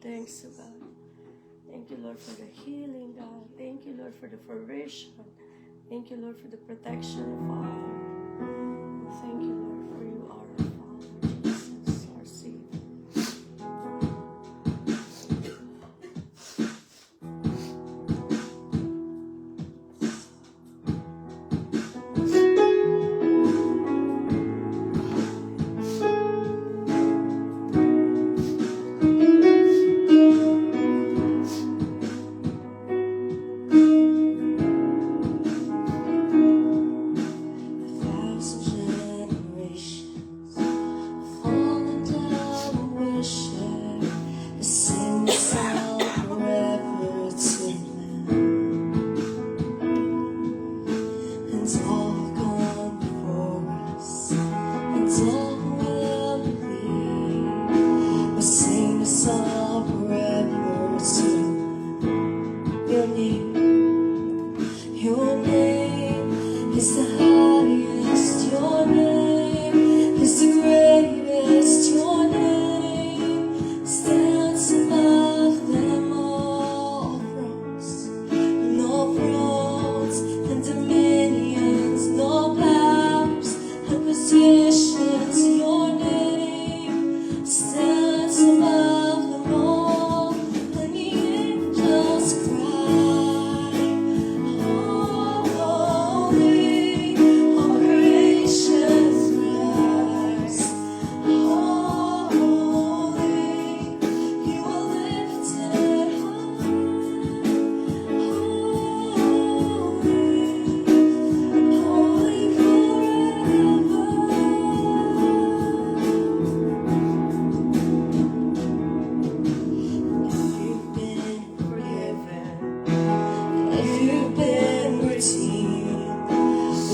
Thanks, God. Thank you, Lord, for the healing, God. Thank you, Lord, for the provision. Thank you, Lord, for the protection, Father. Thank you, Lord, for you are our Father, Jesus, our Savior.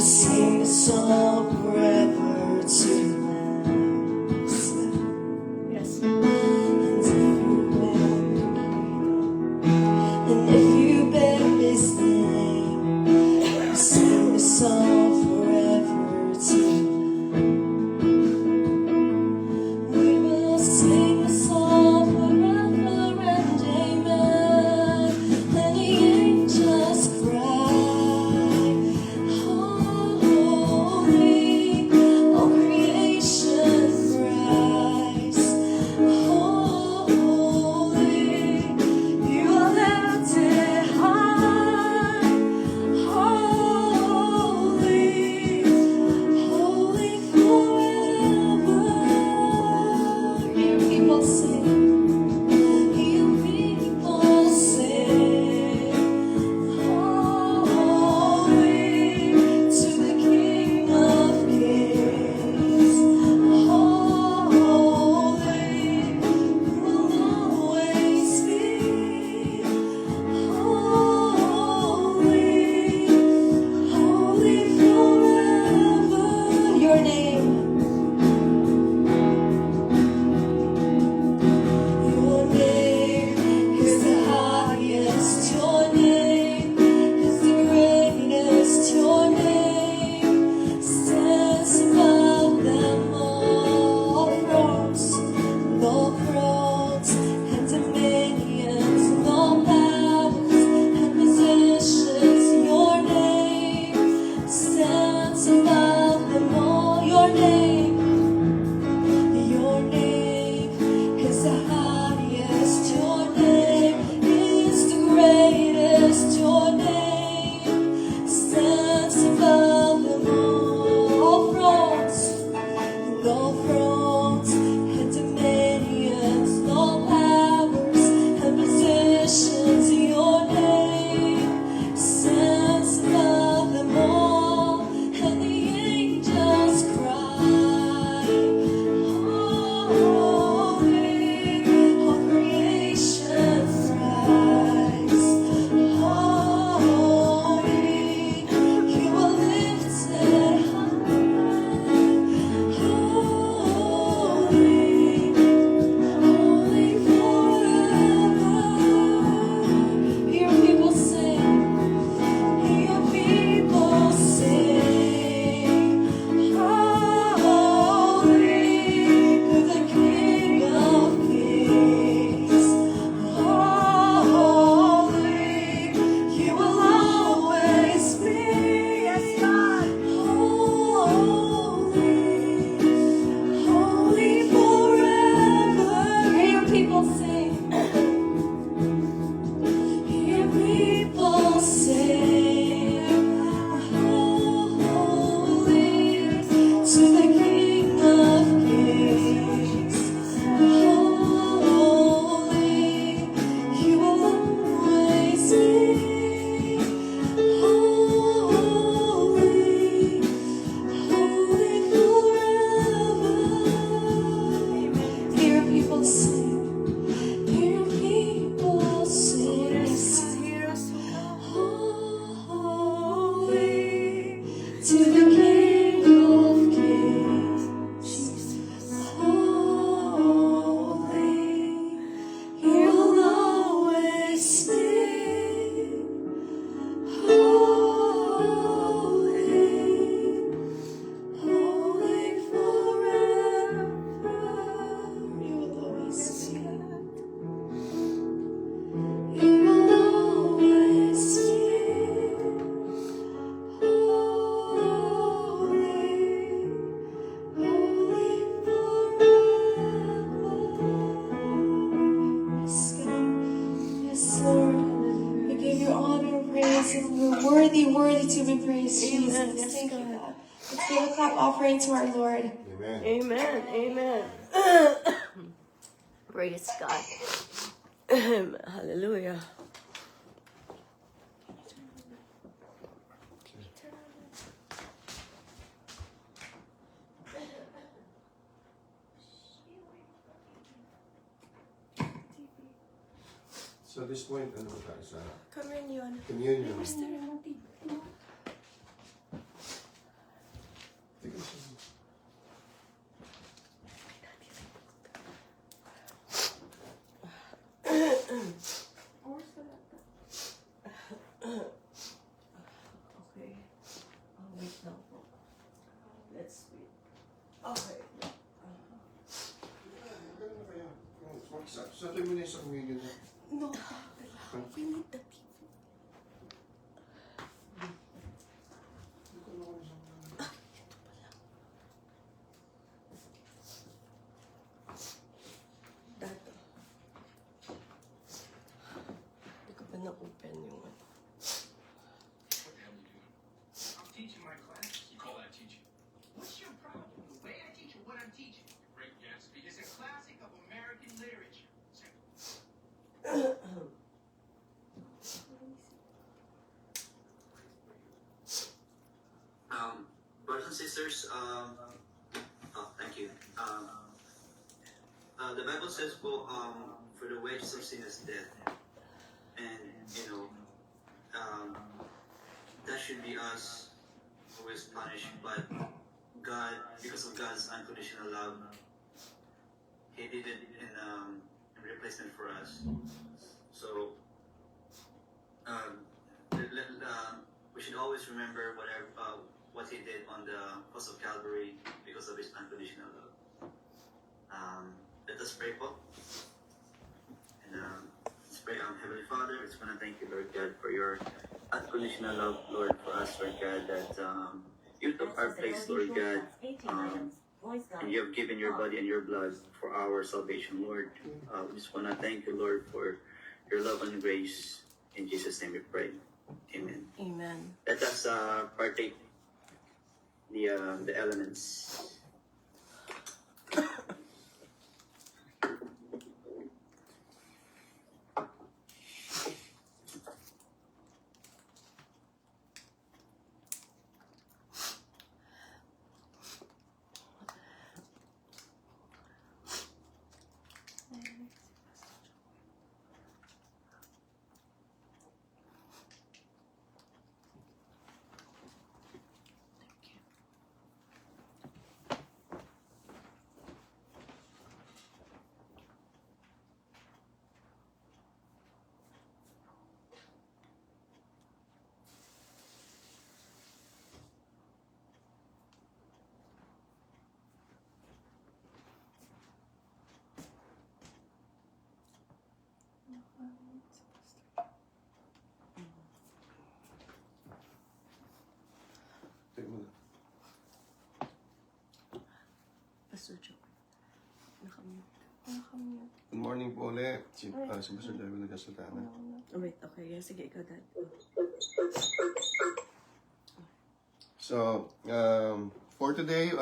sing a song forever to Yes. and if you bear his name, we'll sing a song forever to we will sing a song forever and amen. And the angels cry, holy, all creation cries, holy, you are lifted high, holy, holy forever. Hear people sing, hear people sing, holy to the King of Kings, holy will always be, holy forever. Your name. Your name is the highest. Your name is the greatest. Your name stands above them all. Thrones and dominions, and all powers and positions. Your name stands above them all. Your name is the highest. Your name is the greatest. Your name stands above them all. Thrones and dominions, and all powers and positions. Your name stands above them all, and the angels cry, holy, all creation cries, holy, you are lifted high, holy forever. Hear people sing. Hear people sing, holy to the King of Kings, holy, you will always be, yes God, holy forever. Hear people sing. Hear people sing, holy to the King of Kings, holy, you will always be, holy forever. Hear people sing. Hear people sing, Hear us, O holy to the King of Kings, holy, you'll always be, holy forever. You will always be. You will always be holy forever. Yes, God. Yes, Lord. We give you honor and praise, and you're worthy to be praised, Jesus. Amen. Yes, Thank you, God. God. Let's give a clap offering to our Lord. Amen. Amen. Amen. Praise God. Hallelujah. So this point, ano ba tayo sa Communion. communion? Okay. Wait lang po. Let's wait. Okay. Sa 2 minutes ang humigil na. No, we need the TV. Dato. Hindi ko pa na-open yung ano. What the hell are you doing? I'm teaching my class. You call that teaching? What's your problem? The way I teach or what I'm teaching? Great Gatsby is a classic of American literature. Simple. Brothers and sisters, thank you. The Bible says, for the wages of sin is death. And, that should be us who is punished. But God, because of God's unconditional love, He did it in replacement for us. So, we should always remember what He did on the cross of Calvary because of His unconditional love. Let us pray po. And let's pray. Heavenly Father, I just want to thank you, Lord God, for your unconditional love, Lord, for us, Lord God, that you took our place, Lord God, and you have given your body and your blood for our salvation, Lord. We just want to thank you, Lord, for your love and grace. In Jesus' name we pray. Amen. Amen. Let us partake the elements. Take mo na. Pastor Joe. Nakamute. Nakamute. Good morning po ulit. Si Pastor David nagkasalita na. Oh, wait, okay. Yeah, sige, ikaw, Dad. So, for today,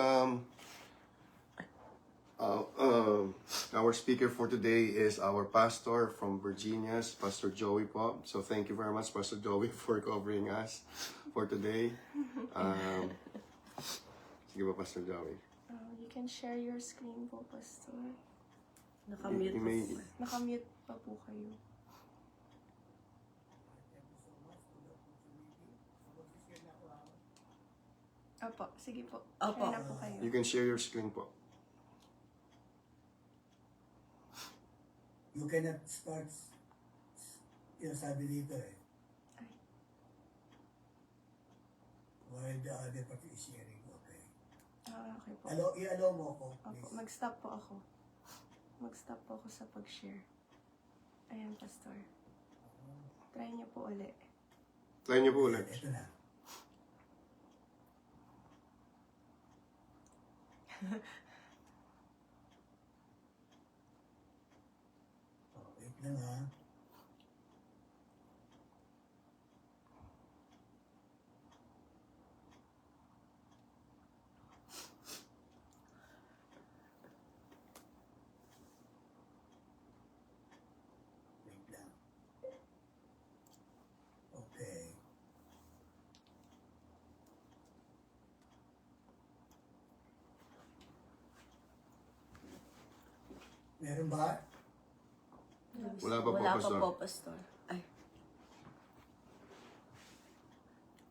our speaker for today is our pastor from Virginia, Pastor Joey po. So, thank you very much, Pastor Joey, for covering us for today. Sige po, Pastor Joey. You can share your screen po, Pastor. Nakamute You po. may- Nakamute pa po kayo. Opo, sige po. Opo. Share na po kayo. You can share your screen po. You cannot start yung sabi dito eh. Ay. While the other party is sharing, okay. Okay po. I-allow mo ako, Opo, please. mag-stop po ako. Mag-stop po ako sa pag-share. Ayan, Pastor. Try niyo po ulit. Try niyo po ulit. Ito na. Wait lang ha. Wait lang. Okay. Meron ba? Wala pa po, Wala Pastor. pa po, Pastor. Ay.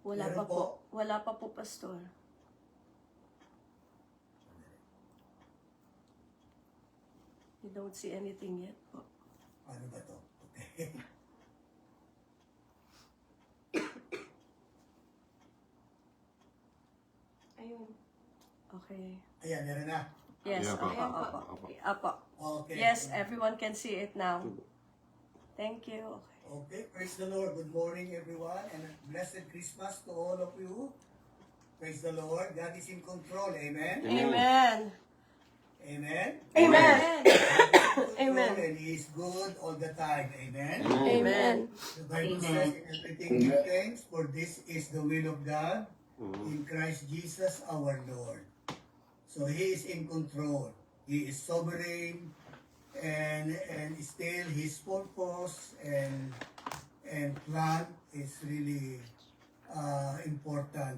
Wala Meron pa po. po. Wala pa po, Pastor. You don't see anything yet po. Ano ba to? Okay. Ayun. Okay. Ayan, meron na. Yes, Yeah, apo, apo. apo. Apo. Apo. Okay. Yes, everyone can see it now. Thank you. Okay. Okay, praise the Lord. Good morning, everyone, and a blessed Christmas to all of you. Praise the Lord. God is in control. Amen. Amen. Amen. Amen. Amen. And He is good all the time. Amen. Amen. The Bible says, in everything give thanks, for this is the will of God in Christ Jesus our Lord. So He is in control. He is sovereign, and still His purpose and plan is really important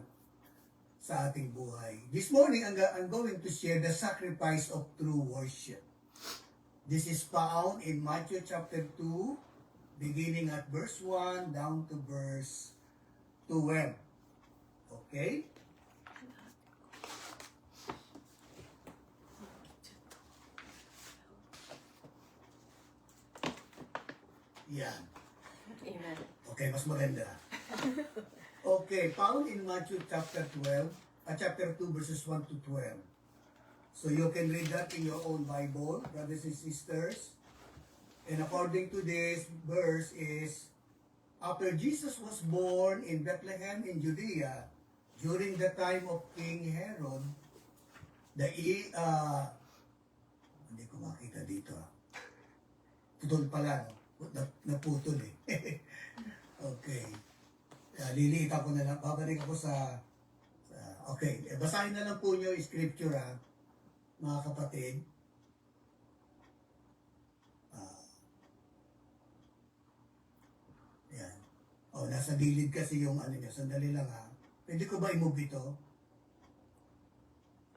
sa ating buhay. This morning, I'm going to share the sacrifice of true worship. This is found in Matthew chapter 2, beginning at verse 1 down to verse 12. Okay? Yan. Amen. Okay, mas maganda. Okay, found in Matthew chapter 2 verses 1 to 12. So you can read that in your own Bible, brothers and sisters. And according to this verse is, after Jesus was born in Bethlehem in Judea, during the time of King Herod, hindi ko makita dito. Putol pala, no? Naputol eh. Okay. Liliit ako na lang. Babalik ako sa okay. Basahin na lang po nyo yung scripture, ha, mga kapatid. Yan. Nasa gilid kasi yung ano nyo. Sandali lang, ha. Pwede ko ba i-move ito?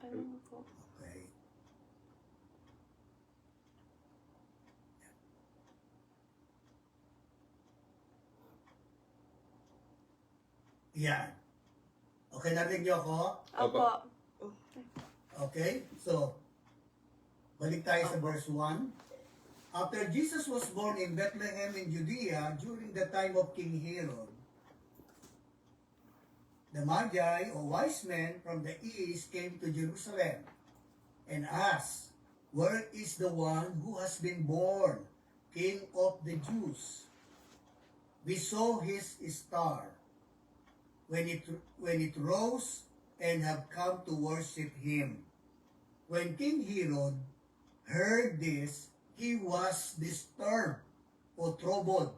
Ayun po. Okay. Yan. Okay, narinig niyo ako? Apo. Okay, so, balik tayo sa verse 1. After Jesus was born in Bethlehem in Judea during the time of King Herod, the Magi, or wise men from the east, came to Jerusalem and asked, "Where is the one who has been born, King of the Jews? We saw his star when it rose and have come to worship him." When King Herod heard this, he was disturbed or troubled,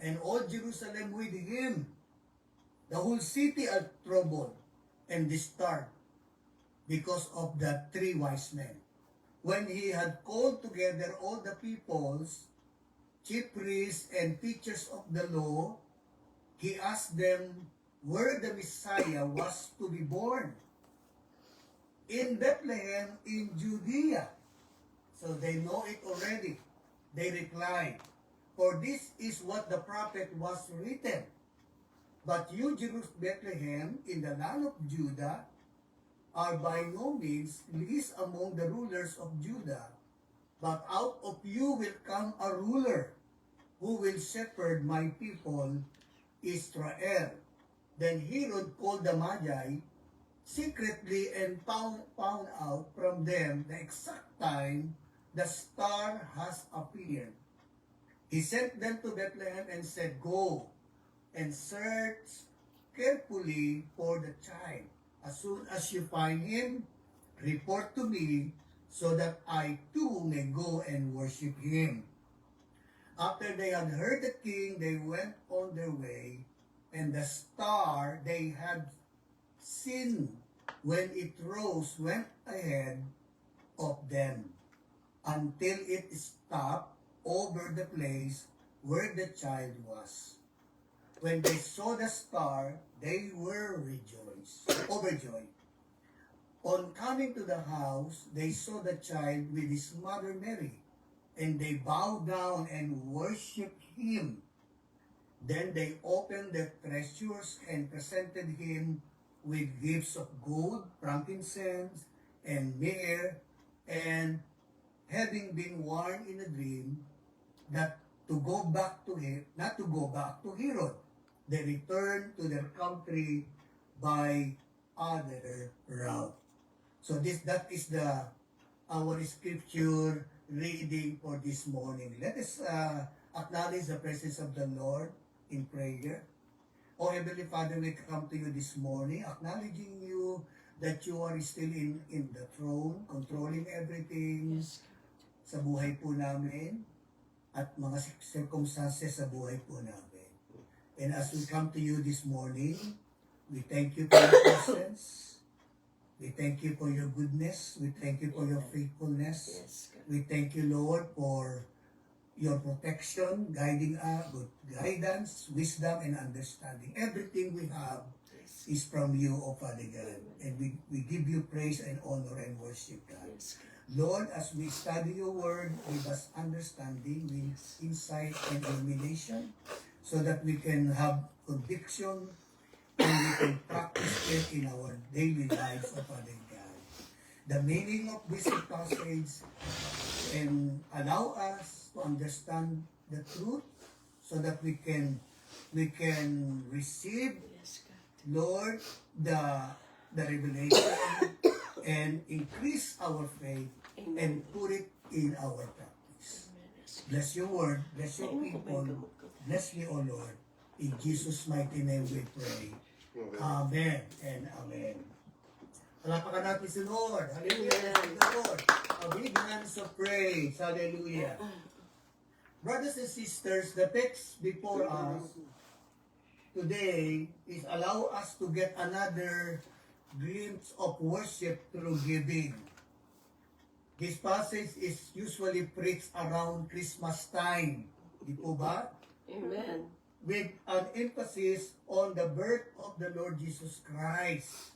and all Jerusalem with him. The whole city are troubled and disturbed because of the three wise men. When he had called together all the peoples, chief priests and teachers of the law, he asked them where the Messiah was to be born. In Bethlehem in Judea. So they know it already. They replied, "For this is what the prophet was written. But you, Bethlehem, in the land of Judah, are by no means least among the rulers of Judah. But out of you will come a ruler who will shepherd my people, Israel." Then Herod called the Magi secretly and found out from them the exact time the star has appeared. He sent them to Bethlehem and said, "Go and search carefully for the child. As soon as you find him, report to me so that I too may go and worship him." After they had heard the king, they went on their way, and the star they had seen when it rose went ahead of them until it stopped over the place where the child was. When they saw the star, they were overjoyed. On coming to the house, they saw the child with his mother Mary, and they bowed down and worshipped him. Then they opened their treasures and presented him with gifts of gold, frankincense, and myrrh, and having been warned in a dream that to go back to him, not to go back to Herod, they returned to their country by other route. So that is our scripture reading for this morning. Let us acknowledge the presence of the Lord in prayer. Oh Heavenly Father, we come to you this morning, acknowledging you that you are still in the throne, controlling everything sa buhay po namin at mga circumstances sa buhay po namin. And as we come to you this morning, we thank you for your presence. We thank you for your goodness. We thank you for your faithfulness. Yes, God. We thank you, Lord, for your protection, guiding us, good guidance, wisdom, and understanding. Everything we have Yes, is from you, O Father God. And we give you praise and honor and worship, God. yes, God. Lord, as we study your word, give us understanding, with insight and illumination, so that we can have conviction and we can practice it in our daily lives, O Father God. The meaning of this passage and allow us to understand the truth so that we can receive, Yes, God. Lord, the revelation and increase our faith Amen. and put it in our practice. Amen. Yes, God. Bless your word, bless your Amen. people, bless me, O Lord. In Jesus' mighty name we pray. Amen and amen. Palapakan natin si Lord. Hallelujah. Amen. Praise the Lord. A big hands of praise. Hallelujah. Brothers and sisters, the text before us today is allow us to get another glimpse of worship through giving. This passage is usually preached around Christmas time. Di po ba? Amen. With an emphasis on the birth of the Lord Jesus Christ.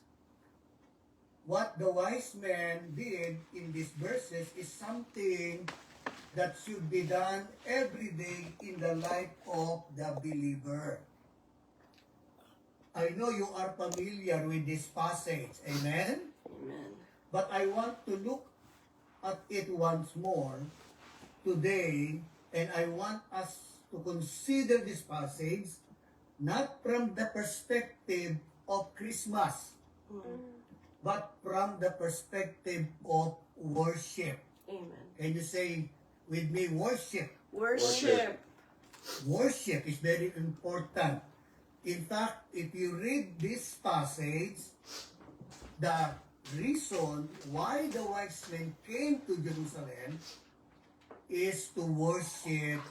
What the wise men did in these verses is something that should be done every day in the life of the believer. I know you are familiar with this passage, amen? Amen. But I want to look at it once more today, and I want us to consider this passage not from the perspective of Christmas, but from the perspective of worship. Amen. Can you say with me, worship? Worship. Worship is very important. In fact, if you read this passage, the reason why the wise men came to Jerusalem is to worship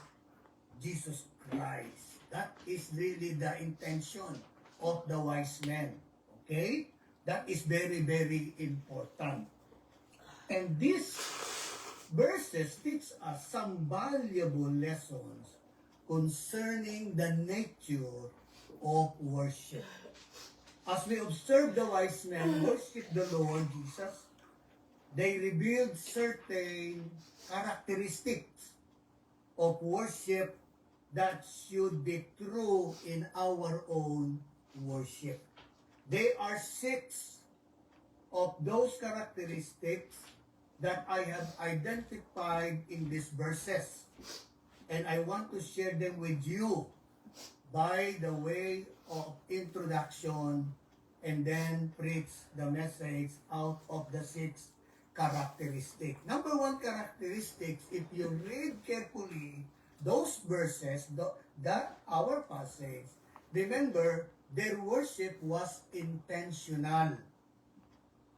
Jesus Christ. That is really the intention of the wise men. Okay? That is very, very important. And these verses teach us some valuable lessons concerning the nature of worship. As we observe the wise men worship the Lord Jesus, they revealed certain characteristics of worship that should be true in our own worship. There are 6 of those characteristics that I have identified in these verses, and I want to share them with you by the way of introduction and then preach the message out of the 6 characteristics. Number 1 characteristic, if you read carefully those verses, that our passage, remember, their worship was intentional.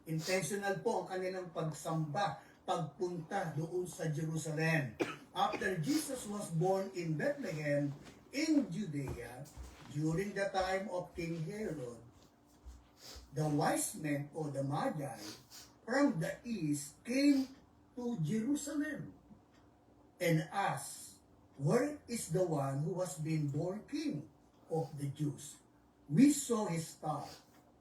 Intentional po ang kanilang pagsamba, pagpunta doon sa Jerusalem. After Jesus was born in Bethlehem, in Judea, during the time of King Herod, the wise men or the Magi from the east came to Jerusalem and asked, "Where is the one who was being born king of the Jews? We saw his star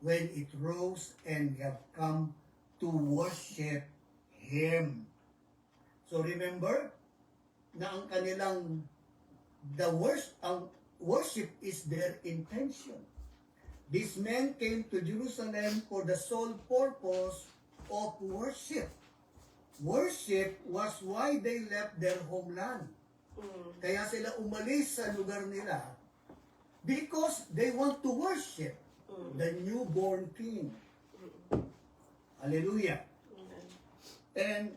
when it rose and have come to worship him." So remember na ang kanilang worship is their intention. These men came to Jerusalem for the sole purpose of worship. worship was why they left their homeland. Kaya sila umalis sa lugar nila because they want to worship the newborn king. Hallelujah. And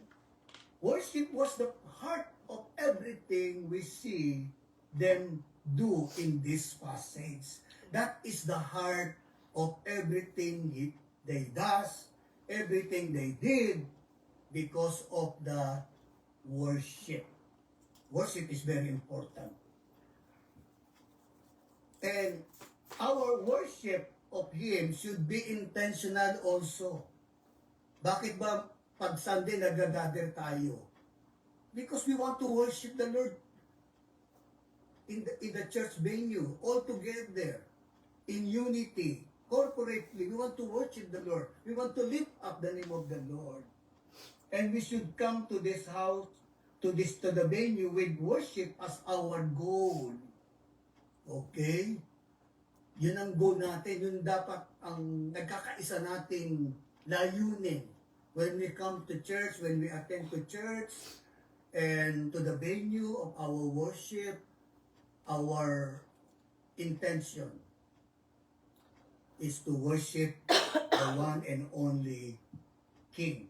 worship was the heart of everything we see them do in this passage. That is the heart of everything they does, everything they did because of the worship. Worship is very important. And our worship of Him should be intentional also. Bakit ba pag Sunday nag-gather tayo? Because we want to worship the Lord in the church venue, all together, in unity, corporately. We want to worship the Lord. We want to lift up the name of the Lord. And we should come to this house, to the venue with worship as our goal. Okay? Yun ang goal natin. Yun dapat ang nagkakaisa nating layunin. When we come to church, when we attend to church, and to the venue of our worship, our intention is to worship the one and only King,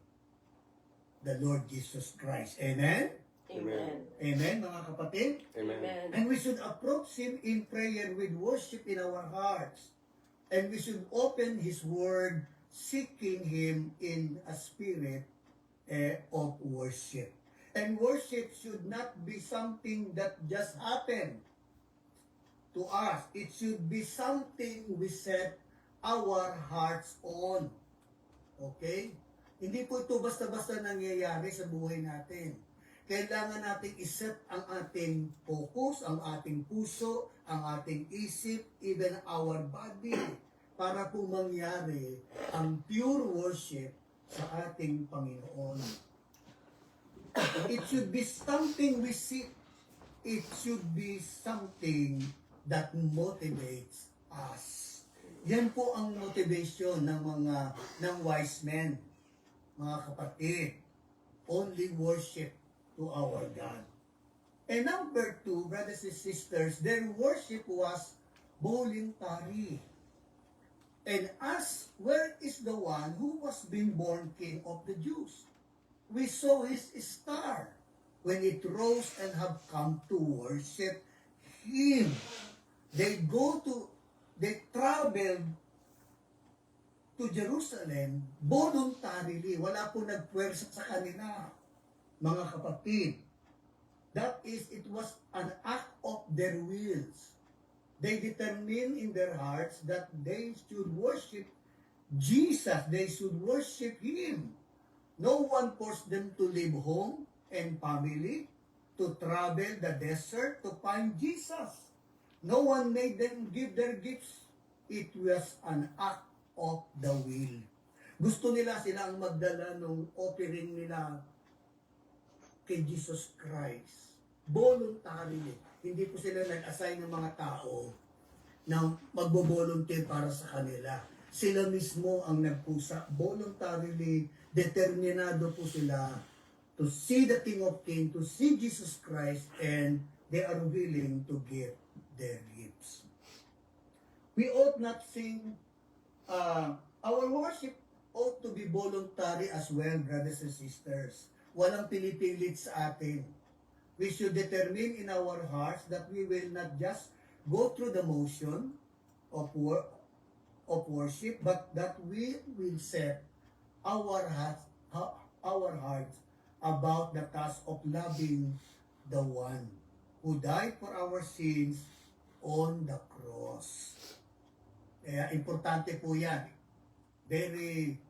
the Lord Jesus Christ. Amen? Amen. Amen, mga kapatid? Amen. And we should approach Him in prayer with worship in our hearts. And we should open His Word, seeking Him in a spirit of worship. And worship should not be something that just happened to us. It should be something we set our hearts on. Okay? Hindi po ito basta-basta nangyayari sa buhay natin. Kailangan nating iset ang ating focus, ang ating puso, ang ating isip, even our body, para po mangyari ang pure worship sa ating Panginoon. It should be something we seek. It should be something that motivates us. Yan po ang motivation ng wise men, mga kapatid. Only worship to our God. And number 2, brothers and sisters, their worship was voluntary. And ask, where is the one who was being born King of the Jews? We saw his star when it rose and have come to worship Him. They traveled to Jerusalem voluntarily. Wala po nagpuwersa sa kanila, mga kapatid. That is, it was an act of their wills. They determined in their hearts that they should worship Jesus. They should worship Him. No one forced them to leave home and family, to travel the desert to find Jesus. No one made them give their gifts. It was an act of the will. Gusto nila silang magdala ng offering nila kay Jesus Christ. Voluntarily. Hindi po sila nag-assign ng mga tao na magbo-volunteer para sa kanila. Sila mismo ang nagpusa. Voluntarily, determinado po sila to see the King of Kings, to see Jesus Christ, and they are willing to give their gifts. We ought not sing, our worship ought to be voluntary as well, brothers and sisters. Walang pinipilit sa atin. We should determine in our hearts that we will not just go through the motion of worship, but that we will set our hearts about the task of loving the one who died for our sins on the cross. Kaya importante po yan. Very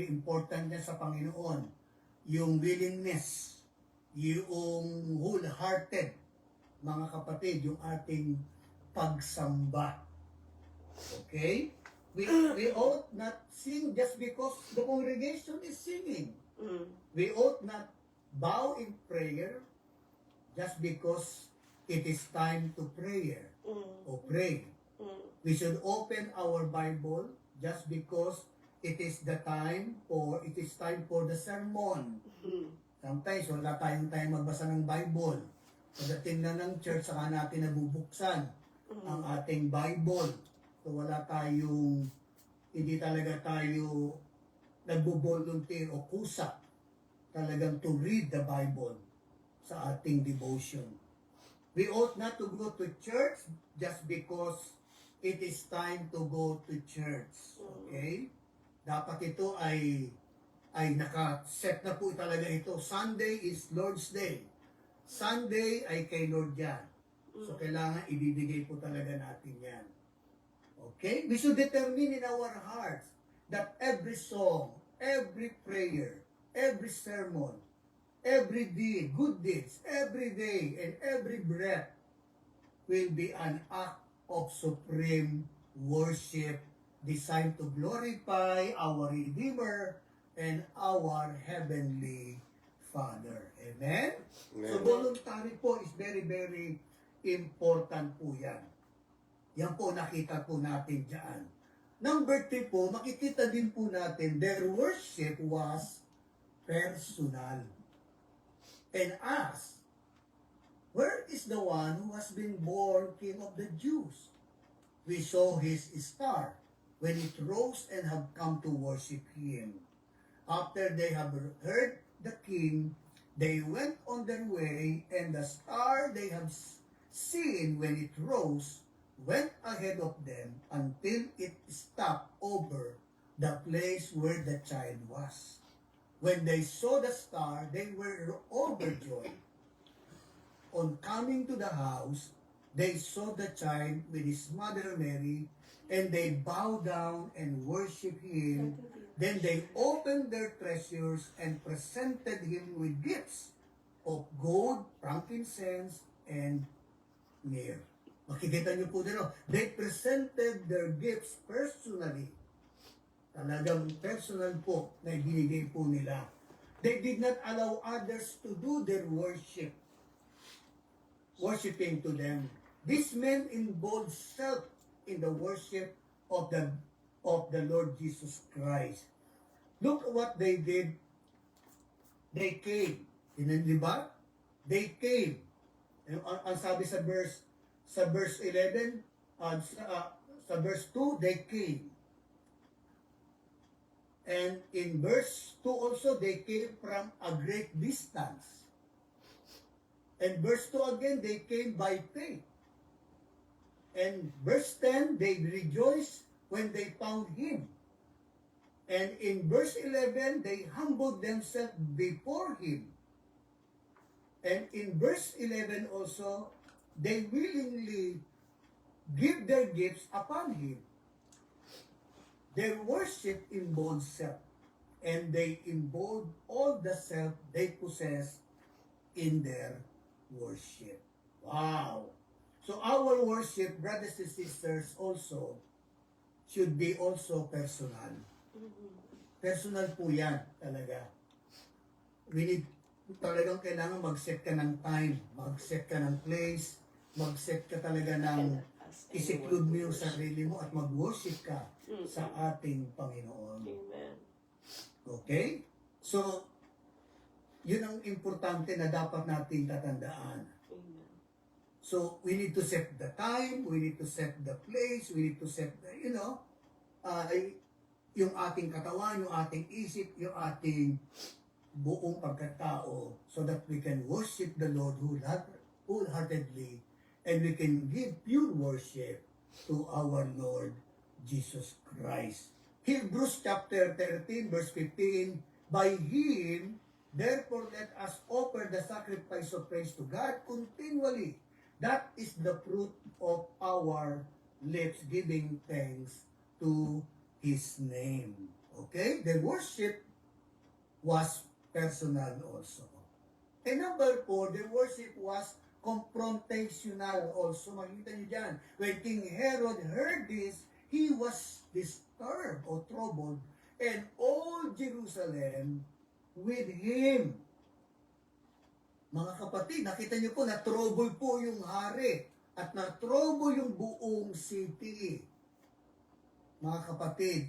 important yan sa Panginoon. Yung willingness, yung wholehearted, mga kapatid, yung ating pagsamba. Okay? We ought not sing just because the congregation is singing. We ought not bow in prayer just because it is time to prayer or pray. We should open our Bible just because it is time for the sermon. Sometimes wala tayong time magbasa ng Bible. Pagdating na ng church, saka natin nabubuksan ang ating Bible. So hindi talaga tayo nagbo-volunteer o kusa talagang to read the Bible sa ating devotion. We ought not to go to church just because it is time to go to church. Okay? Dapat ito ay naka-set na po talaga ito. Sunday is Lord's Day. Sunday ay kay Lord yan. So, kailangan ibibigay po talaga natin yan. Okay? We should determine in our hearts that every song, every prayer, every sermon, every deed, good deeds, every day, and every breath will be an act of supreme worship designed to glorify our Redeemer and our Heavenly Father. Amen? Amen. So, voluntary po is very, very important po yan. Yan po nakita po natin dyan. Number 3 po, makikita din po natin, their worship was personal. And asked, where is the one who has been born King of the Jews? We saw his star when it rose and have come to worship him. After they have heard the king, they went on their way, and the star they have seen when it rose went ahead of them until it stopped over the place where the child was. When they saw the star, they were overjoyed. On coming to the house, they saw the child with his mother Mary, and they bowed down and worshipped him. Then they opened their treasures and presented him with gifts of gold, frankincense, and myrrh. Makikita niyo po dito, they presented their gifts personally. Talagang personal po na ibinigay po nila. They did not allow others to do their worshiping to them. This meant involved self in the worship of the Lord Jesus Christ. Look what they did. They came. Di ba? They came. Ang sabi sa verse 11, sa verse 2, they came. And in verse 2 also, they came from a great distance. And verse 2 again, they came by faith. And verse 10, they rejoiced when they found him. And in verse 11, they humbled themselves before him. And in verse 11 also, they willingly give their gifts upon him. Their worship involves self, and they involve all the self they possess in their worship. Wow! So our worship, brothers and sisters, also should be also personal. Personal po yan talaga. We need, talagang kailangan mag-set ka ng time, mag-set ka ng place, mag-set ka talaga ng isiklude mo yung sarili mo at mag-worship ka sa ating Panginoon. Amen. Okay? So, yun ang importante na dapat natin tatandaan. Amen. So, we need to set the time, we need to set the place, we need to set the, yung ating katawan, yung ating isip, yung ating buong pagkatao so that we can worship the Lord wholeheartedly and we can give pure worship to our Lord Jesus Christ. Hebrews chapter 13 verse 15, by him, therefore let us offer the sacrifice of praise to God continually. That is the fruit of our lips, giving thanks to his name. Okay? The worship was personal also. And number 4, the worship was confrontational also. Makikita niyo dyan. When King Herod heard this, he was disturbed or troubled, and all Jerusalem with him. Mga kapatid, nakita niyo po, na-trouble po yung hari at na-trouble yung buong city. Mga kapatid,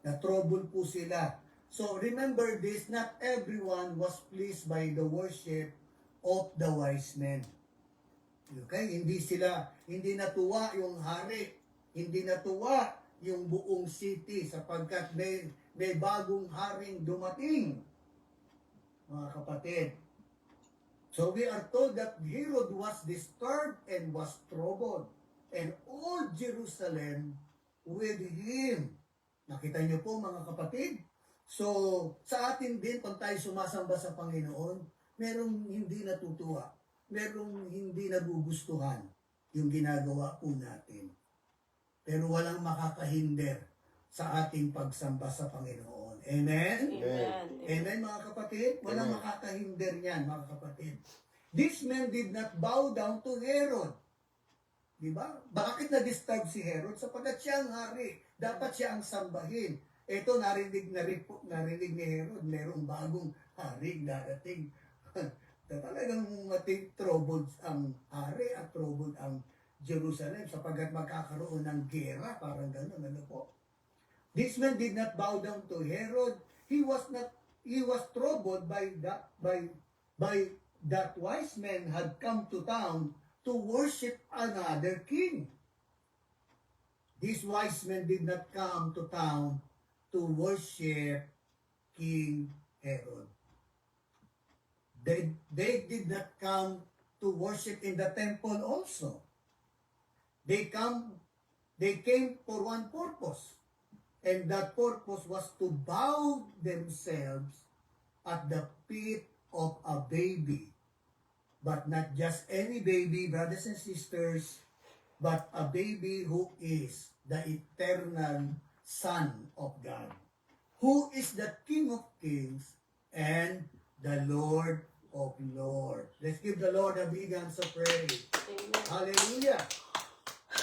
Na-trouble po sila. So remember this, not everyone was pleased by the worship of the wise men. Okay? Hindi natuwa yung hari. Hindi natuwa yung buong city sapagkat may bagong haring dumating. Mga kapatid. So we are told that Herod was disturbed and was troubled, and all Jerusalem with him. Nakita niyo po mga kapatid? So, sa atin din, pag tayo sumasamba sa Panginoon, merong hindi natutuwa, merong hindi nagugustuhan yung ginagawa po natin. Pero walang makakahinder sa ating pagsamba sa Panginoon. Amen? Amen. Amen, mga kapatid? Walang Amen. makakahinder yan, mga kapatid. This man did not bow down to Herod. Diba? Bakit na-disturb si Herod? Sapagkat siya ang hari. Dapat siya ang sambahin. Ito, narinig ni Herod, merong bagong hari darating. Talagang troubled ang hari at troubled ang Jerusalem sapagkat magkakaroon ng gera, parang gano'n, ano po. This man did not bow down to Herod. He was troubled by that wise men had come to town to worship another king. These wise men did not come to town to worship King Herod. They did not come to worship in the temple also. They came for one purpose. And that purpose was to bow themselves at the feet of a baby. But not just any baby, brothers and sisters, but a baby who is the eternal Son of God, who is the King of Kings and the Lord of Lords. Let's give the Lord a big hands of praise. Amen. Hallelujah!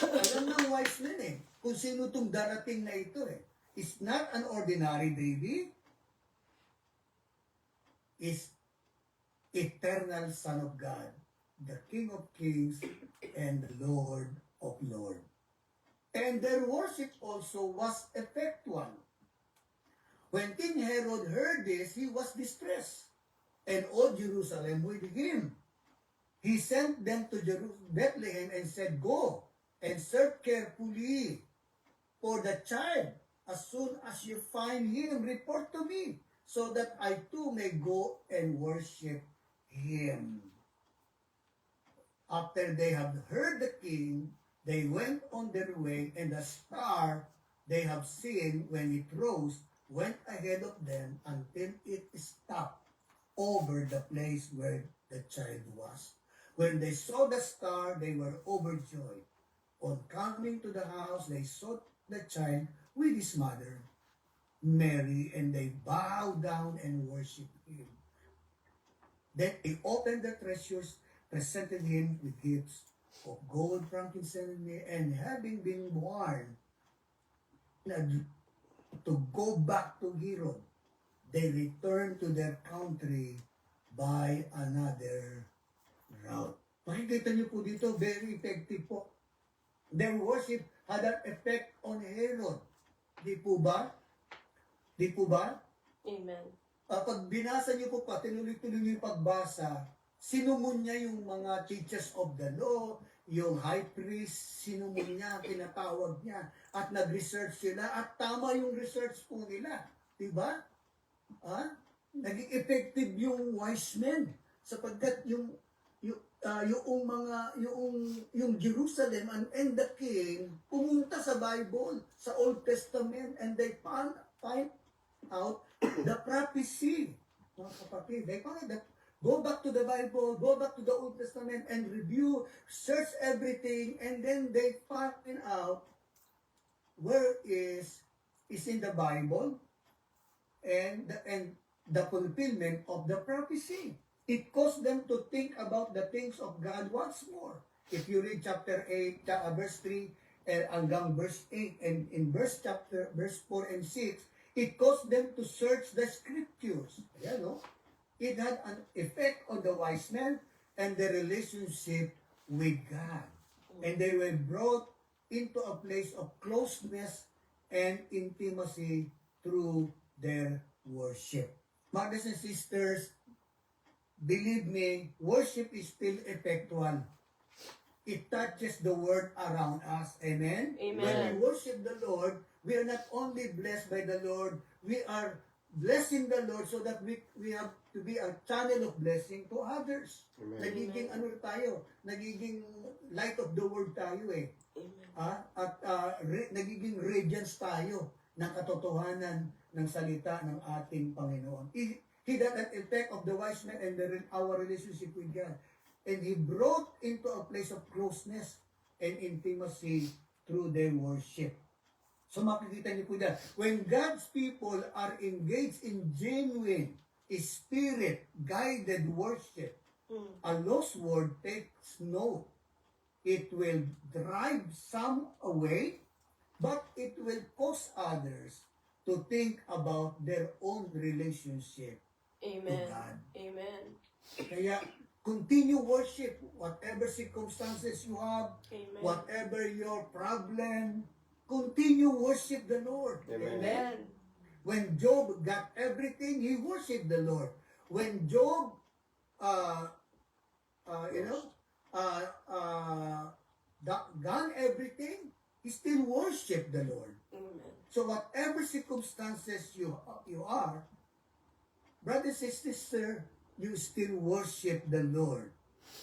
Alam ng wise men kung sino itong darating na ito It's not an ordinary baby. It's eternal Son of God, the King of Kings and the Lord of Lords. And their worship also was effectual. When King Herod heard this, he was distressed, and all Jerusalem with him. He sent them to Bethlehem and said, "Go and search carefully for the child. As soon as you find him, report to me, so that I too may go and worship him." After they had heard the king, they went on their way, and the star they have seen when it rose went ahead of them until it stopped over the place where the child was. When they saw the star, they were overjoyed. On coming to the house, they saw the child with his mother, Mary, and they bowed down and worshipped him. Then they opened their treasures, presented him with gifts of gold, frankincense, and having been warned to go back to Herod, they returned to their country by another route. Makikita niyo po dito, very effective po. Their worship had an effect on Herod. Di po ba? Di po ba? Amen. Pag binasa niyo po pa, tinuloy-tuloy niyo yung pagbasa, sinumun niya yung mga teachers of the law, yung high priest, sinumun niya, pinatawag niya, at nag-research sila, at tama yung research po nila. Diba? Naging effective yung wise men, sapagkat yung Jerusalem and the king pumunta sa Bible, sa Old Testament, and they find out the prophecy. Mga kapatid, they found that go back to the Bible, go back to the Old Testament and review, search everything, and then they find out where is in the Bible and the fulfillment of the prophecy. It caused them to think about the things of God once more. If you read chapter 8, verse 3, hanggang verse 8, and in verse 4 and 6, it caused them to search the scriptures. Ayan, no? It had an effect on the wise men and their relationship with God. And they were brought into a place of closeness and intimacy through their worship. Brothers and sisters, believe me, worship is still effectual. It touches the world around us. Amen? Amen. When we worship the Lord, we are not only blessed by the Lord, we are blessing the Lord so that we have to be a channel of blessing to others. Amen. Nagiging ano tayo, nagiging light of the world tayo eh. Nagiging radiance tayo ng katotohanan ng salita ng ating Panginoon. He that an effect of the wise man and our relationship with God. And He brought into a place of closeness and intimacy through their worship. So makikita niyo po dyan, when God's people are engaged in genuine, spirit-guided worship, a lost world takes note. It will drive some away, but it will cause others to think about their own relationship Amen. to God. Amen. Kaya, continue worship, whatever circumstances you have, Amen. whatever your problem, continue worship the Lord. Amen. Amen. When Job got everything, he worshiped the Lord. When Job, done everything, he still worshiped the Lord. Amen. So whatever circumstances you are, brothers and sisters, you still worship the Lord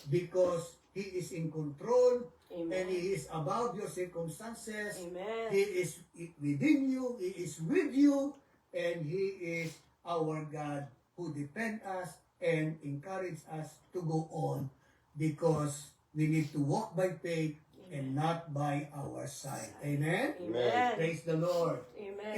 because He is in control. Amen. And He is above your circumstances. Amen. He is within you. He is with you. And He is our God who defend us and encourage us to go on because we need to walk by faith and not by our sight. Amen? Amen. Praise the Lord. Amen.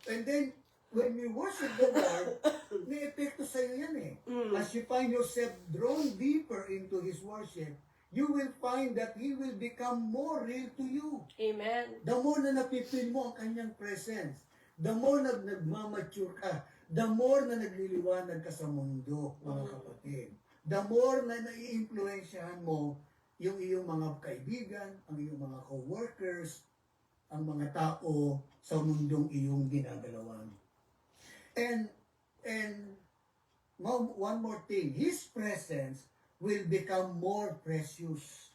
And then when we worship the Lord, may epekto sa'yo yan eh. As you find yourself drawn deeper into His worship, you will find that He will become more real to you. Amen. The more na napipil mo ang Kanyang presence, the more na nagmamature ka, the more na nagliliwanag ka sa mundo, mga kapatid. The more na nai-influensyahan mo yung iyong mga kaibigan, ang iyong mga co-workers, ang mga tao sa mundong iyong ginagalawan. And one more thing, His presence will become more precious.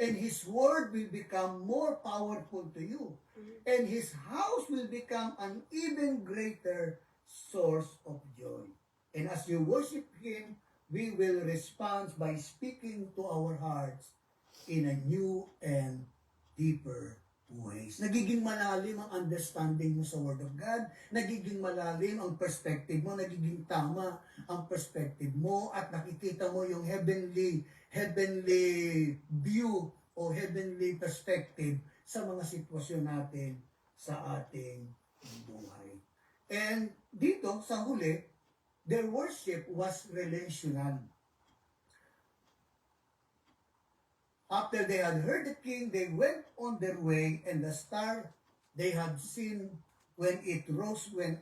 And His word will become more powerful to you. And His house will become an even greater source of joy. And as you worship Him, we will respond by speaking to our hearts in a new and deeper ways. Nagiging malalim ang understanding mo sa Word of God, nagiging malalim ang perspective mo, nagiging tama ang perspective mo, at nakikita mo yung heavenly view o heavenly perspective sa mga sitwasyon natin sa ating buhay. And dito, sa huli, their worship was relational. After they had heard the king, they went on their way, and the star they had seen when it rose went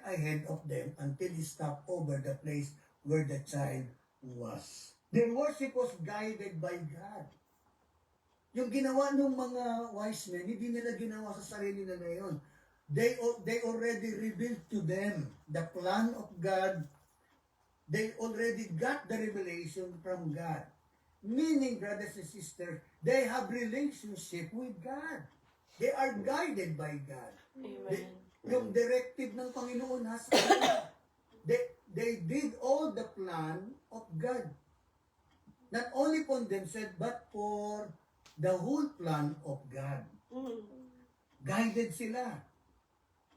ahead of them until it stopped over the place where the child was. Their worship was guided by God. Yung ginawa ng mga wise men, hindi nila ginawa sa sarili nila ngayon. They already revealed to them the plan of God. They already got the revelation from God. Meaning, brothers and sisters, they have relationship with God. They are guided by God. Amen. Yung directive ng Panginoon nasa kanila. They did all the plan of God. Not only for themselves, but for the whole plan of God. Guided sila.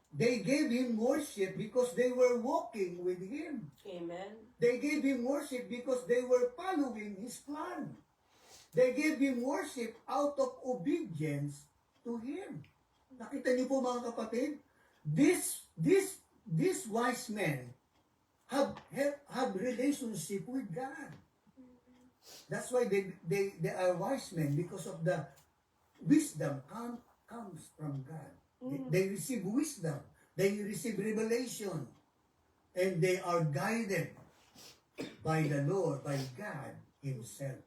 They gave Him worship because they were walking with Him. Amen. They gave Him worship because they were following His plan. They gave Him worship out of obedience to Him. Nakita niyo po mga kapatid? These wise men have relationship with God. That's why they are wise men, because of the wisdom comes from God. They receive wisdom. They receive revelation. And they are guided by the Lord, by God Himself.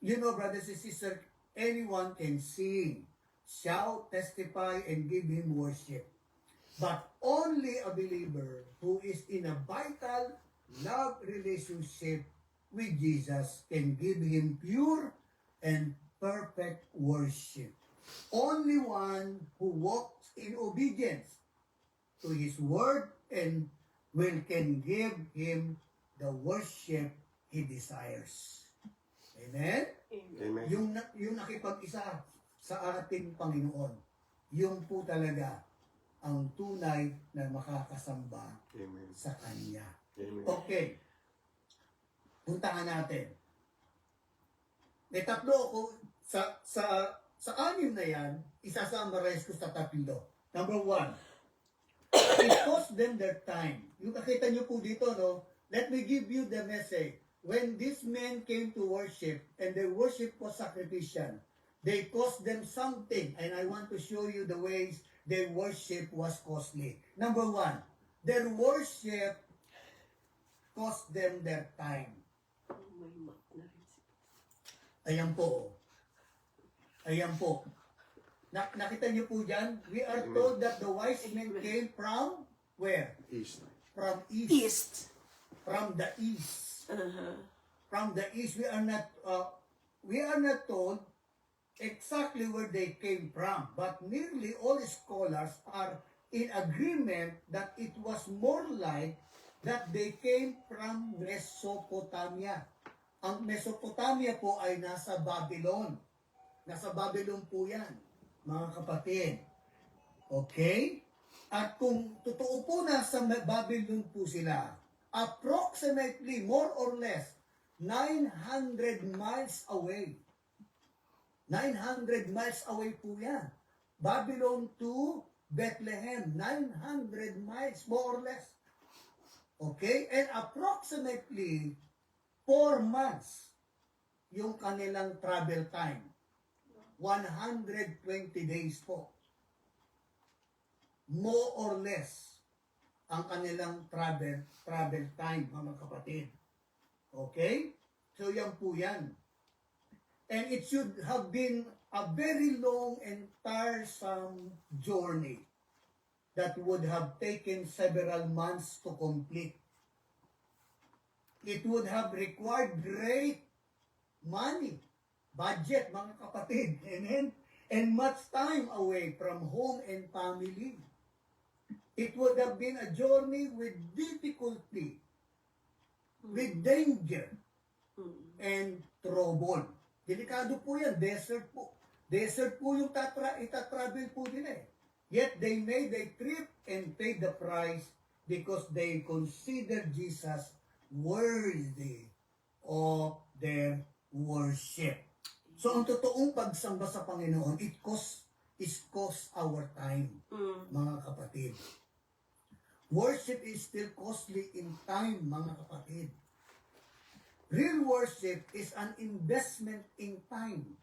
You know, brothers and sisters, anyone can sing, shout, testify, and give Him worship. But only a believer who is in a vital love relationship with Jesus can give him pure and perfect worship. Only one who walks in obedience to his word and can give him the worship he desires. Amen? Amen. Yung nakipag-isa sa ating Panginoon, yung po talaga ang tunay na makakasamba Amen. sa Kanya. Amen. Okay. Puntahan natin. May tatlo ako sa anim na yan, isasummarize ko sa tatlo. Number 1, it cost them their time. Yung nakita nyo po dito, no? Let me give you the message. When these men came to worship, and their worship was sacrificial, they cost them something, and I want to show you the ways their worship was costly. Number 1, their worship cost them their time. Ayan po. Ayan po. Nakita niyo po dyan? We are told that the wise men came from where? East. From east. East. From the east. Uh-huh. From the east. We are not told exactly where they came from, but nearly all scholars are in agreement that it was more like that they came from Mesopotamia. Ang Mesopotamia po ay nasa Babylon. Nasa Babylon po yan, mga kapatid. Okay? At kung totoo po nasa Babylon po sila, approximately, more or less, 900 miles away. 900 miles away po yan. Babylon to Bethlehem, 900 miles, more or less. Okay? And approximately 4 months yung kanilang travel time. 120 days po. More or less ang kanilang travel time, mga kapatid. Okay? So yan po yan. And it should have been a very long and tiresome journey that would have taken several months to complete. It would have required great money, budget, mga kapatid, amen? And much time away from home and family. It would have been a journey with difficulty, with danger, and trouble. Delikado po yan, desert po. Desert po yung itatravel po nila eh. Yet they made a trip and paid the price because they considered Jesus worthy of their worship. So ang totoong pagsamba sa Panginoon, it cost our time, mga kapatid. Worship is still costly in time, mga kapatid. Real worship is an investment in time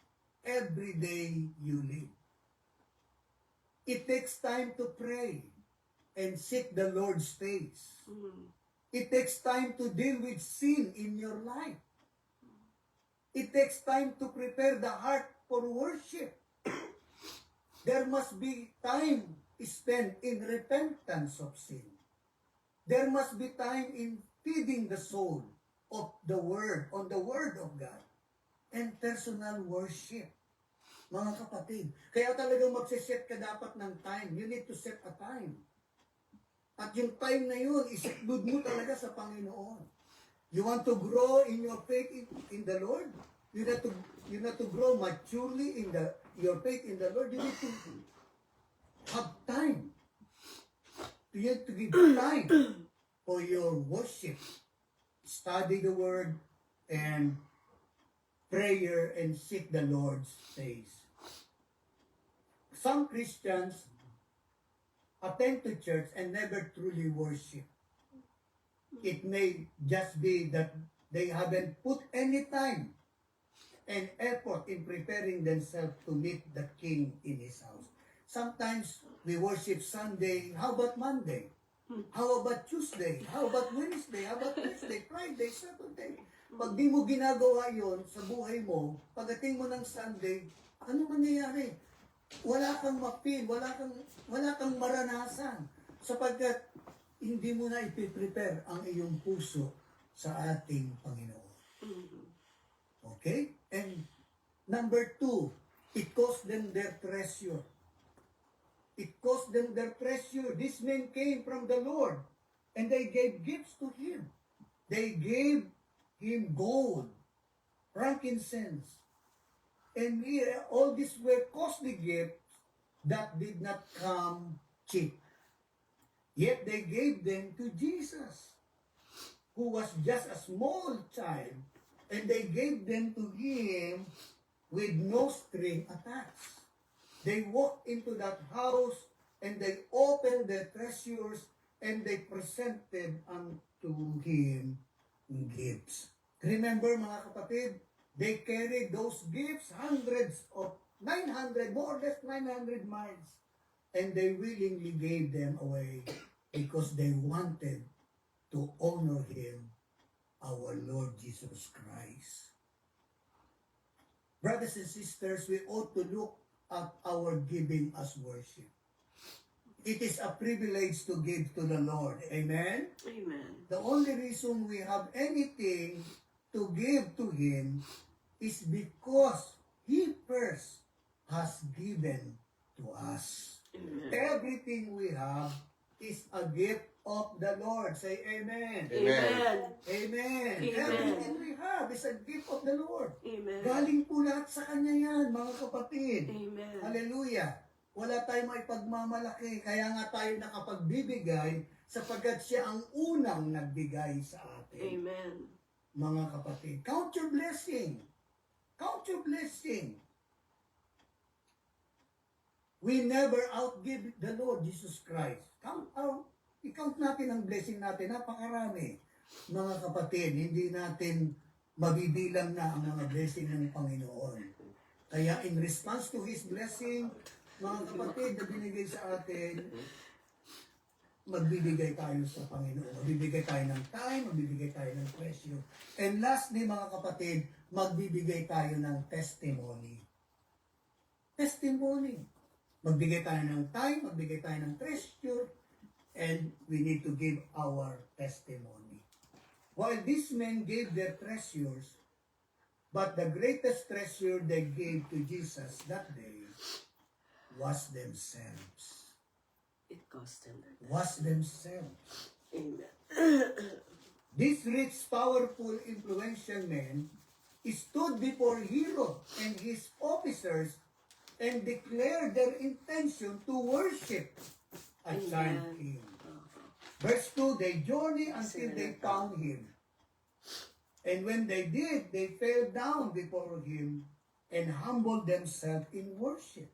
every day you live. It takes time to pray and seek the Lord's face. It takes time to deal with sin in your life. It takes time to prepare the heart for worship. There must be time spent in repentance of sin. There must be time in feeding the soul of the Word, on the Word of God, and personal worship. Mga kapatid, kaya talagang magsiset ka dapat ng time. You need to set a time. At yung time na yun, isikbud mo talaga sa Panginoon. You want to grow in your faith in the Lord? You need to grow maturely in your faith in the Lord. You need to have time. You need to give time for your worship. Study the Word and prayer and seek the Lord's face. Some Christians attend to church and never truly worship. It may just be that they haven't put any time and effort in preparing themselves to meet the King in His house. Sometimes we worship Sunday. How about Monday? How about Tuesday? How about Wednesday? How about Thursday, Friday, Saturday? Pag di mo ginagawa yon sa buhay mo, pagdating mo ng Sunday, ano mangyayari? Wala kang ma-feel, wala kang maranasan. sapagkat hindi mo na ipiprepare ang iyong puso sa ating Panginoon. Okay? And number 2, it cost them their treasure. It cost them their treasure. These men came from the Lord and they gave gifts to Him. They gave Him gold, frankincense, and all these were costly gifts that did not come cheap. Yet they gave them to Jesus, who was just a small child, and they gave them to Him with no string attached. They walked into that house and they opened their treasures and they presented unto Him gifts. Remember, mga kapatid, they carried those gifts hundreds of 900, more or less 900 miles, and they willingly gave them away because they wanted to honor Him, our Lord Jesus Christ. Brothers and sisters, we ought to look at our giving as worship. It is a privilege to give to the Lord. Amen? Amen. The only reason we have anything to give to Him is because He first has given to us. Amen. Everything we have is a gift of the Lord. Say amen. Amen. Amen. Amen. Everything we have is a gift of the Lord. Amen. Galing po lahat sa Kanya yan, mga kapatid. Amen. Hallelujah. Wala tayong maipagmamalaki, kaya nga tayo nakapagbibigay sapagkat siya ang unang nagbigay sa atin. Amen. Mga kapatid, count your blessing. Count your blessing. We never outgive the Lord Jesus Christ. I-count natin ang blessing natin. Napakarami. Mga kapatid, hindi natin mabibilang na ang mga blessing ng Panginoon. Kaya in response to His blessing, mga kapatid na binigay sa atin, magbibigay tayo sa Panginoon. Magbibigay tayo ng time, magbibigay tayo ng treasure. And lastly, mga kapatid, magbibigay tayo ng testimony. Testimony. Magbigay tayo ng time, magbigay tayo ng treasure, and we need to give our testimony. While these men gave their treasures, but the greatest treasure they gave to Jesus that day was themselves. It cost him. Was themselves. Amen. This rich, powerful, influential man stood before Herod and his officers and declared their intention to worship a child king. Verse 2, they journeyed until they found him. And when they did, they fell down before him and humbled themselves in worship.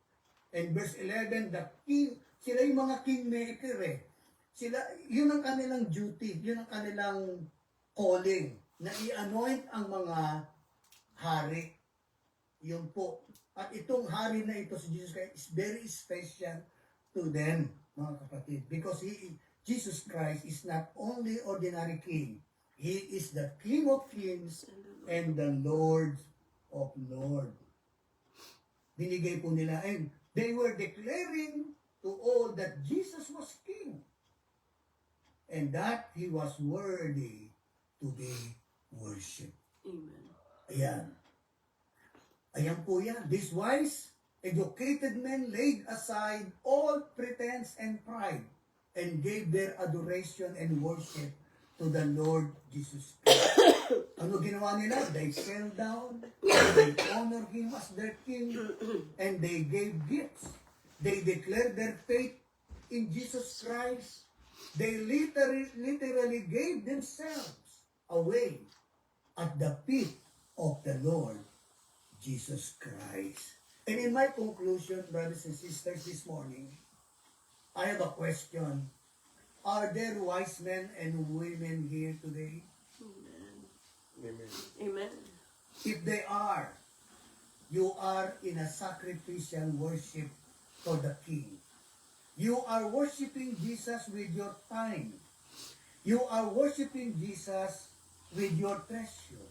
And verse 11, the king, sila yung mga kingmaker eh. Sila, yun ang kanilang duty, yun ang kanilang calling, na i-anoint ang mga hari. Yun po. At itong hari na ito, si Jesus Christ, is very special to them, mga kapatid. Because Jesus Christ is not only ordinary king. He is the King of kings and the Lord of lords. Binigay po nila, and they were declaring to all that Jesus was king. And that He was worthy to be worshipped. Amen. Ayan. Ayan po yan. These wise, educated men laid aside all pretense and pride and gave their adoration and worship to the Lord Jesus Christ. Ano ginawa nila? They fell down, they honored Him as their King, and they gave gifts. They declared their faith in Jesus Christ. They literally gave themselves away at the feet of the Lord Jesus Christ. And in my conclusion, brothers and sisters, this morning, I have a question. Are there wise men and women here today? Amen. Amen. If they are, you are in a sacrificial worship for the King. You are worshiping Jesus with your time. You are worshiping Jesus with your treasure.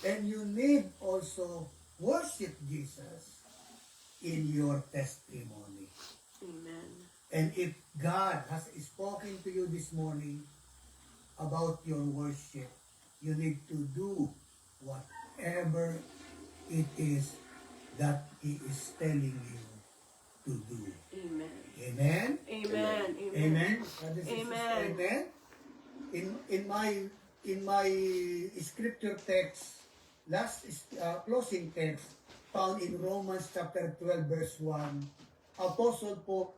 And you need also worship Jesus in your testimony. Amen. And if God has spoken to you this morning about your worship, you need to do whatever it is that He is telling you to do. Amen. Amen? Amen. Amen? Brothers and Amen. sisters, amen? In my scripture text, closing text, found in Romans chapter 12 verse 1, Apostle Paul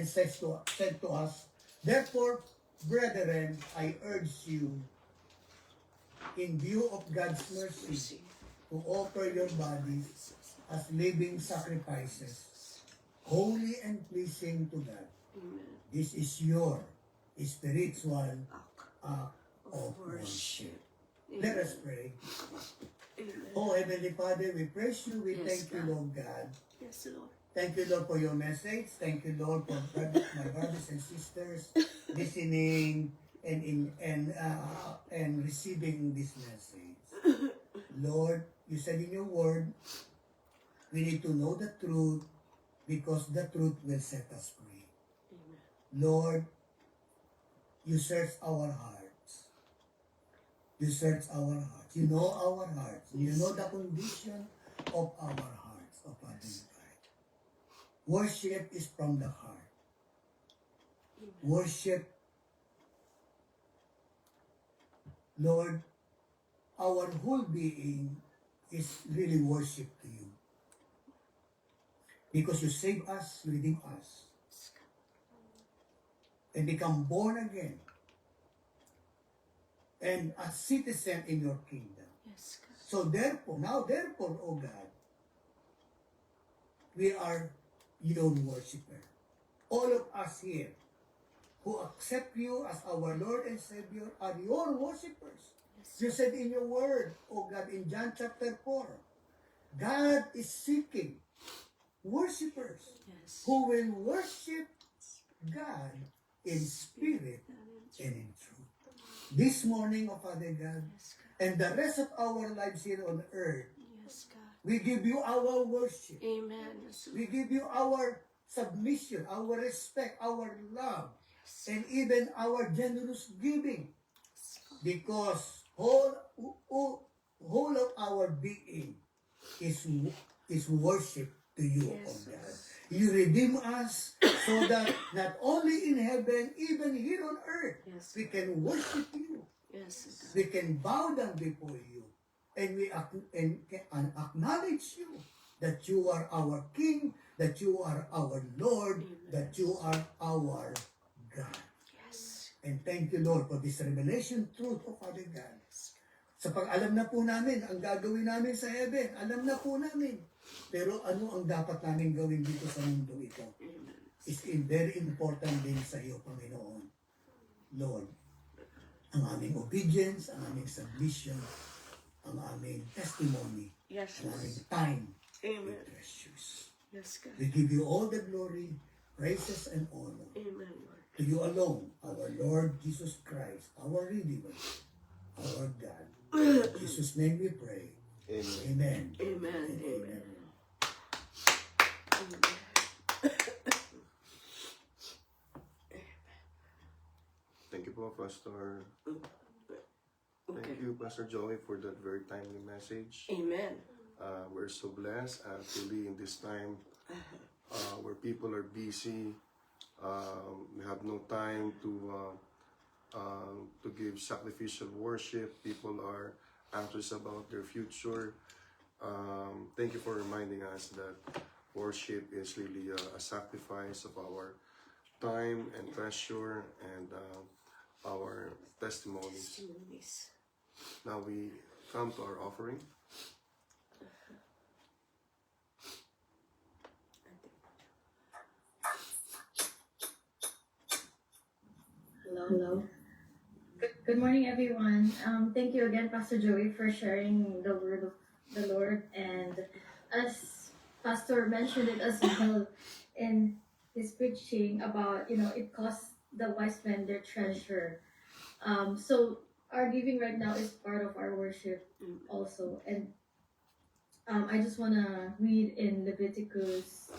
said to us, therefore, brethren, I urge you, in view of God's mercy, to offer your bodies as living sacrifices, holy and pleasing to God. Amen. This is your spiritual act of worship. Let us pray. Amen. Oh, Heavenly Father, we praise you. We Yes, thank you, God. Lord God. Yes, Lord. Thank you, Lord, for your message. Thank you, Lord, for my brothers and sisters listening and receiving this message. Lord, you said in your word, we need to know the truth because the truth will set us free. Amen. Lord, you search our hearts. You search our hearts. You know our hearts. You know the condition of our hearts, of our heart. Worship is from the heart. Worship, Lord, our whole being is really worship to you. Because you save us, you redeem us, and become born again, and a citizen in your kingdom. Yes, God. So therefore, oh God, we are your worshiper. All of us here who accept you as our Lord and Savior are your worshipers. You said in your word, oh God, in John chapter 4, God is seeking worshipers Yes. who will worship God in spirit and in truth. This morning, oh Father God, Yes, God. and the rest of our lives here on earth, Yes, God. we give you our worship. Amen. Yes, We give you our submission, our respect, our love, and even our generous giving. Because whole of our being is worship to you, Yes, oh God. You redeem us so that not only in heaven, even here on earth, Yes, we can worship you. Yes, God. We can bow down before you, and we acknowledge you that you are our King, that you are our Lord, that you are our God. Yes. And thank you, Lord, for this revelation truth, O Father God. Sa pag-alam na po namin, ang gagawin namin sa heaven, alam na po namin. Pero ano ang dapat namin gawin dito sa mundo ito? Is very important din sa iyo, Panginoon. Lord, ang aming obedience, ang aming submission, ang aming testimony, Yes, ang Lord. aming time, Amen. is precious. Yes, God. We give you all the glory, praises, and honor. Amen, Lord. To you alone, our Lord Jesus Christ, our Redeemer, our God. In Jesus' name we pray. Amen. Amen. Amen. And Amen. Thank you po, Pastor. Okay. Thank you, Pastor Joey, for that very timely message. Amen. We're so blessed actually in this time where people are busy. We have no time to give sacrificial worship. People are anxious about their future. Thank you for reminding us that worship is really a sacrifice of our time and treasure and our testimonies. Testimonies. Now we come to our offering. Hello. Good morning, everyone. Thank you again, Pastor Joey, for sharing the word of the Lord. And as Pastor mentioned it as well in his preaching about, it costs the wise men their treasure. So our giving right now is part of our worship also. And I just want to read in Leviticus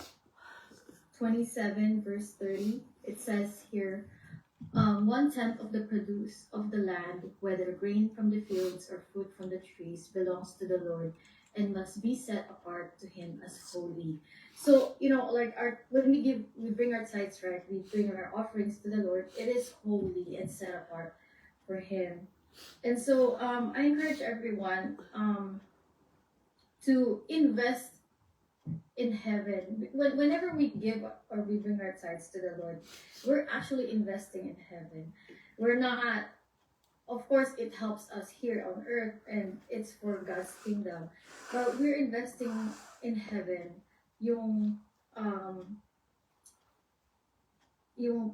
27 verse 30, it says here, 1/10 of the produce of the land, whether grain from the fields or fruit from the trees, belongs to the Lord and must be set apart to him as holy. So, like when we bring our tithes, right? We bring our offerings to the Lord. It is holy and set apart for him. And so, I encourage everyone to invest in heaven. Whenever we give or we bring our tithes to the Lord, we're actually investing in heaven. We're not, of course, it helps us here on earth and it's for God's kingdom, but we're investing in heaven. Yung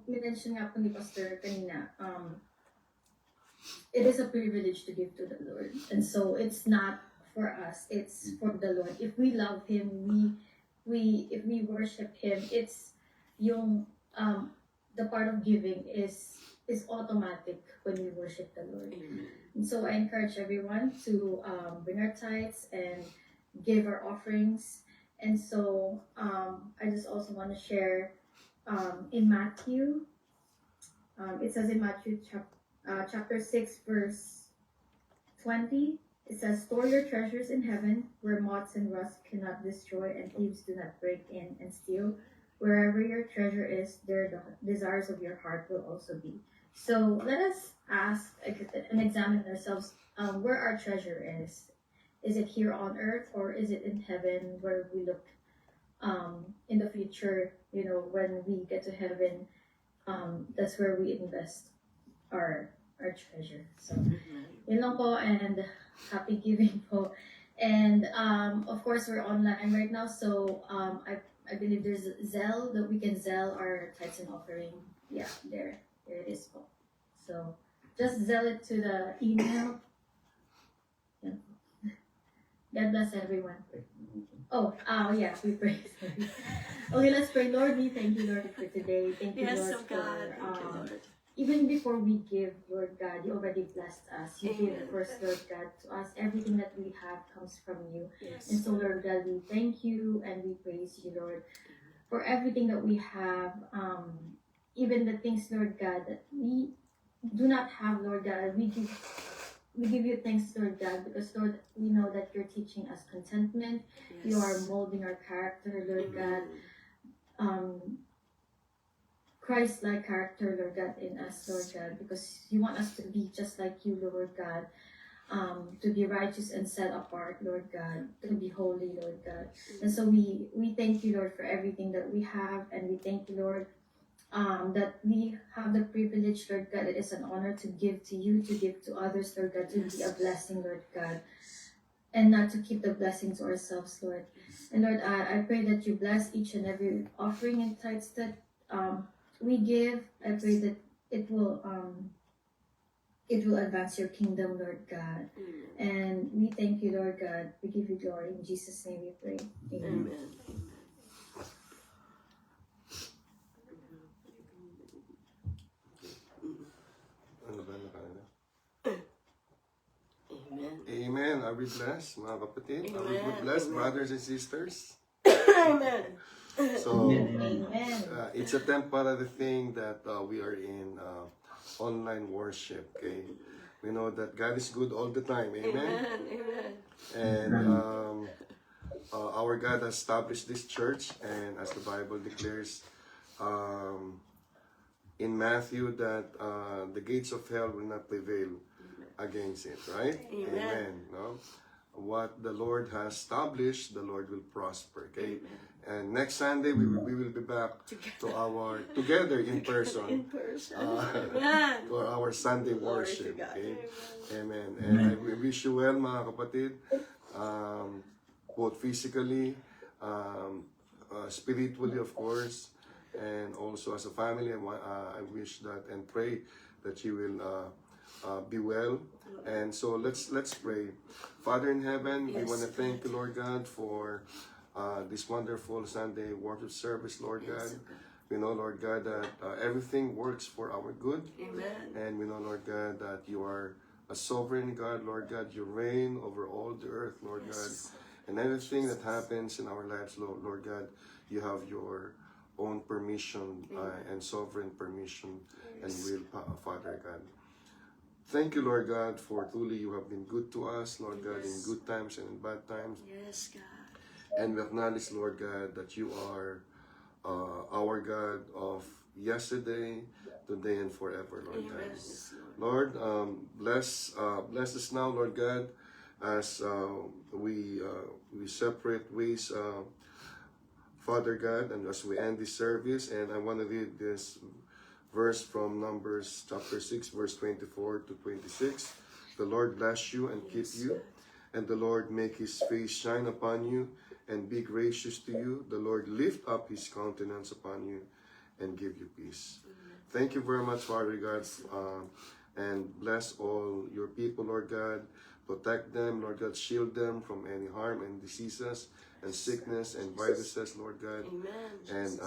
minention nga po ni Pastor kanina, it is a privilege to give to the Lord. And so it's not for us, it's for the Lord. If we love him, if we worship him, it's yung the part of giving is automatic when we worship the Lord. And so I encourage everyone to bring our tithes and give our offerings. And so I just also want to share in Matthew, it says in Matthew chapter 6 verse 20, it says, "Store your treasures in heaven, where moths and rust cannot destroy and thieves do not break in and steal. Wherever your treasure is, there the desires of your heart will also be." So let us ask and examine ourselves where our treasure is. Is it here on earth or is it in heaven, where we look in the future, when we get to heaven, that's where we invest our treasure. So, yun lang po, and happy giving po. And of course, we're online right now, so I believe there's Zelle that we can Zelle our tithes and offering. Yeah, there it is po. So just Zelle it to the email. Yeah. God bless everyone. Oh, yeah, we pray. Sorry. Okay, let's pray. Lord, we thank you, Lord, for today. Thank you, Yes, Lord, oh God. for Thank you, Lord. even before we give, Lord God, you already blessed us. You Amen. give first, Lord God, to us. Everything that we have comes from you. Yes. And so, Lord God, we thank you and we praise you, Lord, for everything that we have. Even the things, Lord God, that we do not have, Lord God, we give you thanks, Lord God, because, Lord, we know that you're teaching us contentment. You are molding our character, Lord God. Christ-like character, Lord God, in us, Lord God, because you want us to be just like you, Lord God, to be righteous and set apart, Lord God, to be holy, Lord God. And so we thank you, Lord, for everything that we have, and we thank you, Lord, that we have the privilege, Lord God. It is an honor to give to you, to give to others, Lord God, to be a blessing, Lord God, and not to keep the blessings to ourselves, Lord. And Lord, I pray that you bless each and every offering and tithes that we give. I pray that it will advance your kingdom, Lord God. And we thank you, Lord God. We give you glory. In Jesus' name we pray. Amen. Amen. Ano ba nakalala? Amen. Amen. Are we blessed, mga kapatid? Are we Amen. blessed, Amen. brothers and sisters? Amen. So, Amen. it's a temporary thing that we are in online worship, okay? We know that God is good all the time, amen? Amen. Amen. And our God has established this church, and as the Bible declares in Matthew, that the gates of hell will not prevail against it, right? Amen. No? What the Lord has established, the Lord will prosper, okay? And next Sunday, we will be back to our, together in person. In person. Amen. For our Sunday Glory to worship. God. Okay? Amen. And I wish you well, mga kapatid, both physically, spiritually, of course, and also as a family. I wish that and pray that you will be well. And so let's pray. Father in heaven, we Yes, want to thank you, Lord God, for this wonderful Sunday worship service, Lord God. We know, Lord God, that everything works for our good. Amen. And we know, Lord God, that you are a sovereign God, Lord God. You reign over all the earth, Lord God. And everything that happens in our lives, Lord God, you have your own permission and sovereign permission and will, Father God. Thank you, Lord God, for truly you have been good to us, Lord God, in good times and in bad times. Yes, God. And we acknowledge, Lord God, that you are our God of yesterday, today, and forever, Lord God. Lord, bless us now, Lord God, as we separate ways, Father God, and as we end this service. And I want to read this verse from Numbers chapter 6, verse 24 to 26. The Lord bless you and keep you, and the Lord make his face shine upon you and be gracious to you. The Lord lift up his countenance upon you and give you peace. Thank you very much, Father God, and bless all your people, Lord God. Protect them, Lord God. Shield them from any harm and diseases and sickness and viruses, Lord God. Amen. And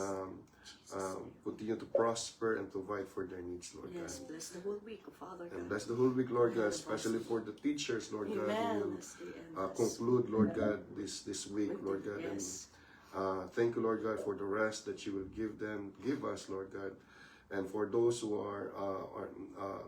continue to prosper and provide for their needs, Lord Yes, God. bless the whole week, Father And God. bless the whole week, Lord God, especially for the teachers, Lord God, Amen. who As they end will this. conclude, Lord God, this week, Lord God. Yes. And thank you, Lord God, for the rest that you will give us, Lord God. And for those who are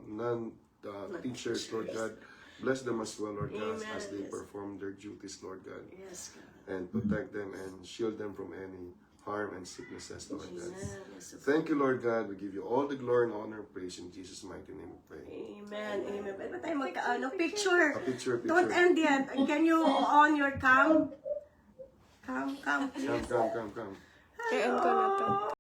non-teachers, Lord God, bless them as well, Lord God, Amen. as they Yes. perform their duties, Lord God. Yes, God. And protect them and shield them from any harm and sicknesses, Lord God. Amen. Yes, Thank you, Lord God. We give you all the glory and honor and praise in Jesus' mighty name we pray. Amen. Amen. Pwede ba tayo picture? A picture. Don't end yet. Can you on your cam? Cam, Come. Hello.